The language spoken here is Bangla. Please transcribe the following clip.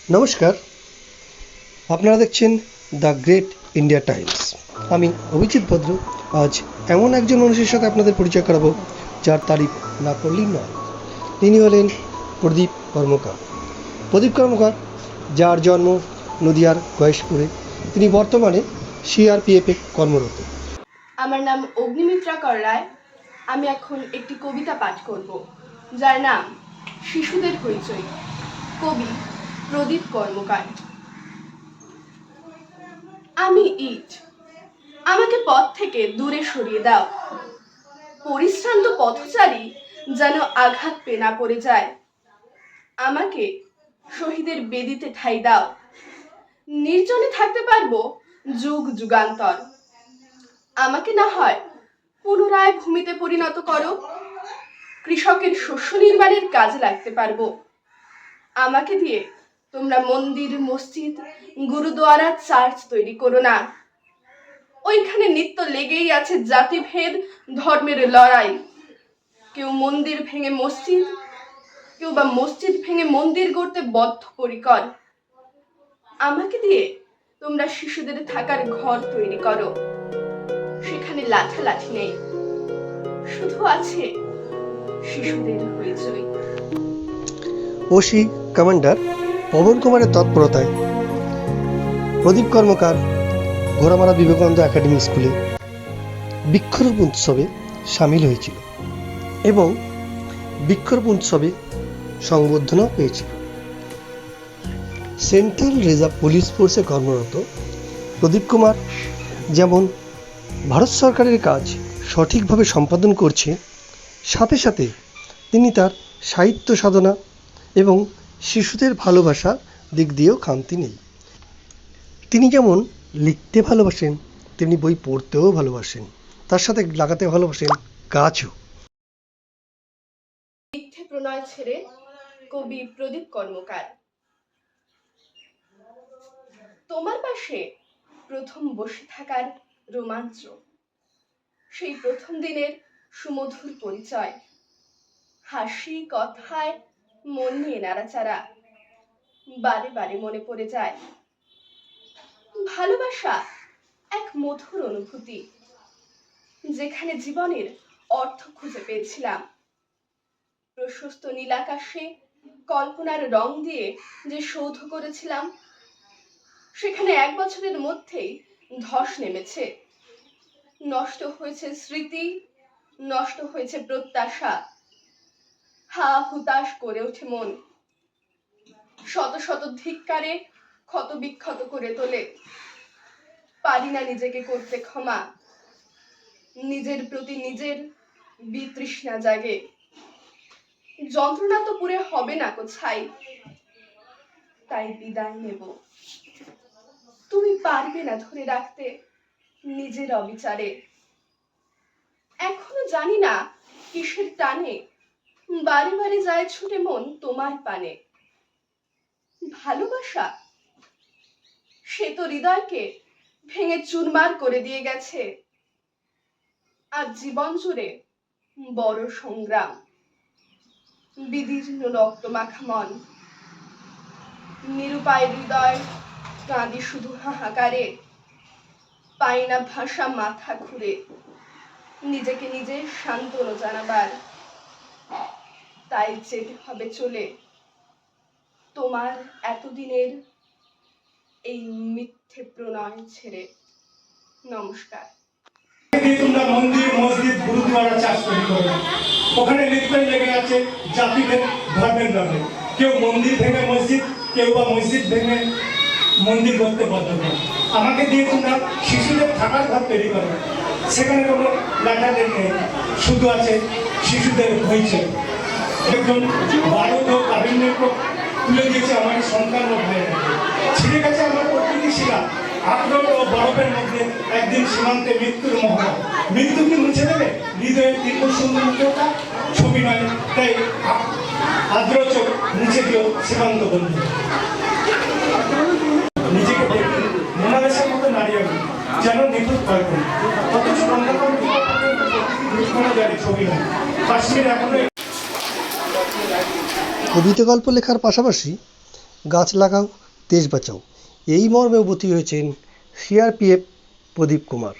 নমস্কার, আপনারা দেখছেন দ্য গ্রেট ইন্ডিয়া টাইমস। আমি অভিজিৎ ভদ্র আজ এমন একজন মানুষের সাথে আপনাদের পরিচয় করাবো যার তারিফ না করলেই নয়। তিনি হলেন প্রদীপ কর্মকার। প্রদীপ কর্মকার, যার জন্ম নদিয়ার গয়েশপুরে, তিনি বর্তমানে সিআরপিএফে কর্মরত। আমার নাম অগ্নিমিত্রা কর রায়। আমি এখন একটি কবিতা পাঠ করব, যার নাম শিশুদের হইচই। কবি প্রদীপ কর্মকার। আমি ইট, আমাকে পথ থেকে দূরে সরিয়ে দাও। পরিশ্রান্ত পথচারী যেন আঘাত পেয়ে না পড়ে যায়। আমাকে শহীদের বেদিতে ঠাঁই দাও। নির্জনে থাকতে পারবো যুগ যুগান্তর। আমাকে না হয় পুনরায় ভূমিতে পরিণত করো, কৃষকের শস্য নির্মাণের কাজে লাগতে পারবো। আমাকে দিয়ে তোমরা মন্দির, মসজিদ, গুরুদুয়ারা, চার্চ তৈরি করো না। ওইখানে নিত্য লেগেই আছে জাতিভেদ, ধর্মের লড়াই। কেউ মন্দির ভেঙে মসজিদ, কেউ বা মসজিদ ভেঙে মন্দির গড়তে বদ্ধপরিকর। আমাকে দিয়ে তোমরা শিশুদের থাকার ঘর তৈরি করো, সেখানে লাঠালাঠি নেই, শুধু আছে শিশুদের হইচই। ওসি কমান্ডার পবন কুমারের তৎপরতায় প্রদীপ কর্মকার ঘোড়ামারা বিবেকানন্দ একাডেমি স্কুলে বৃক্ষরোপণ উৎসবে সামিল হয়েছিল এবং বৃক্ষরোপণ উৎসবে সংবর্ধনাও পেয়েছিল। সেন্ট্রাল রিজার্ভ পুলিশ ফোর্সে কর্মরত প্রদীপ কুমার যেমন ভারত সরকারের কাজ সঠিকভাবে সম্পাদন করছে, সাথে সাথে তিনি তার সাহিত্য সাধনা এবং শিশুদের ভালোবাসার দিক দিয়েও খামতি নেই। তিনি যেমন লিখতে ভালোবাসেন, তেমনি বই পড়তেও ভালোবাসেন, তার সাথে লাগাতে ভালোবাসেন গাছও। মিথ্যে প্রণয় ছেড়ে কবি প্রদীপ কর্মকার। তোমার পাশে প্রথম বসে থাকার রোমাঞ্চ, সেই প্রথম দিনের সুমধুর পরিচয়, হাসি কথায় মন নিয়ে নাড়াচাড়া বারে বারে মনে পড়ে যায়। ভালোবাসা এক মধুর অনুভূতি, যেখানে জীবনের অর্থ খুঁজে পেয়েছিলাম। প্রশস্ত নীলাকাশে কল্পনার রং দিয়ে যে সৌধ করেছিলাম, সেখানে 1 বছরের মধ্যেই ধস নেমেছে। নষ্ট হয়েছে স্মৃতি, নষ্ট হয়েছে প্রত্যাশা। হা হুতাশ করে ওঠে মন, শত শত ধিক্কারে ক্ষত বিক্ষত করে তোলে। পারি না নিজেকে করতে ক্ষমা, নিজের প্রতি নিজের বিতৃষ্ণা জাগে। যন্ত্রণা তো পুরে হবে না কো ছাই, তাই বিদায় নেব। তুমি পারবে না ধরে রাখতে নিজের অবিচারে। এখনো জানি না কিসের টানে বারে বারে যায় ছুটে মন তোমার পানে। ভালোবাসা সে তো হৃদয়কে ভেঙে চুরমার করে দিয়ে গেছে। আর জীবন জুড়ে বড় সংগ্রাম, বিদীর্ণ রক্ত মাখা মন, নিরুপায় হৃদয় কাঁদি শুধু হাহাকারে। পাই না ভাষা মাথা ঘুরে নিজেকে নিজে সান্ত্বনা জানাবার। তাই যেতে হবে চলে তোমার এতদিনের এই মিথ্যে প্রণয় ছেড়ে। নমস্কার। তোমরা মন্দির, মসজিদ, গুরুদুয়ারা, চার্চ তৈরি করো না। ওখানে লিখবেন লেগে আছে জাতিভেদ, ধর্মের লড়াই। কেউ মন্দির ভেঙে মসজিদ, কেউ বা মসজিদ ভেঙে মন্দির করতে বদ্ধ করে। আমাকে দিয়ে তোমরা শিশুদের থাকার ঘর তৈরি করো, সেখানে কোনো লেখালেখি নেই, শুধু আছে শিশুদের হইচই। একজন বারদ ও কাবিনের তুলে দিয়েছে আমার সন্তান ও ভাইয়েরা। ছিঁড়ে গেছে আমার প্রতিবেশীরা আগ্রহ ও বরফের মধ্যে। একদিন সীমান্তে মৃত্যুর মহড়া, মৃত্যু কি মুছে দেবে হৃদয়ের দীর্ঘ সুন্দরতা? ছবি নয়, তাই আদ্র চোখ মুছে দিও সীমান্ত বন্ধু। নিজেকে দেখি মোনালিসার মতো নারী আমি, যেন নিখুঁত কল্পনা, অথচ ছবি নয়। কাশ্মীর এখনো। কবিতা গল্প লেখার পাশাপাশি গাছ লাগাও দেশ বাঁচাও এই মর্মে ভর্তি হয়েছেন সিআরপিএফ প্রদীপ কুমার।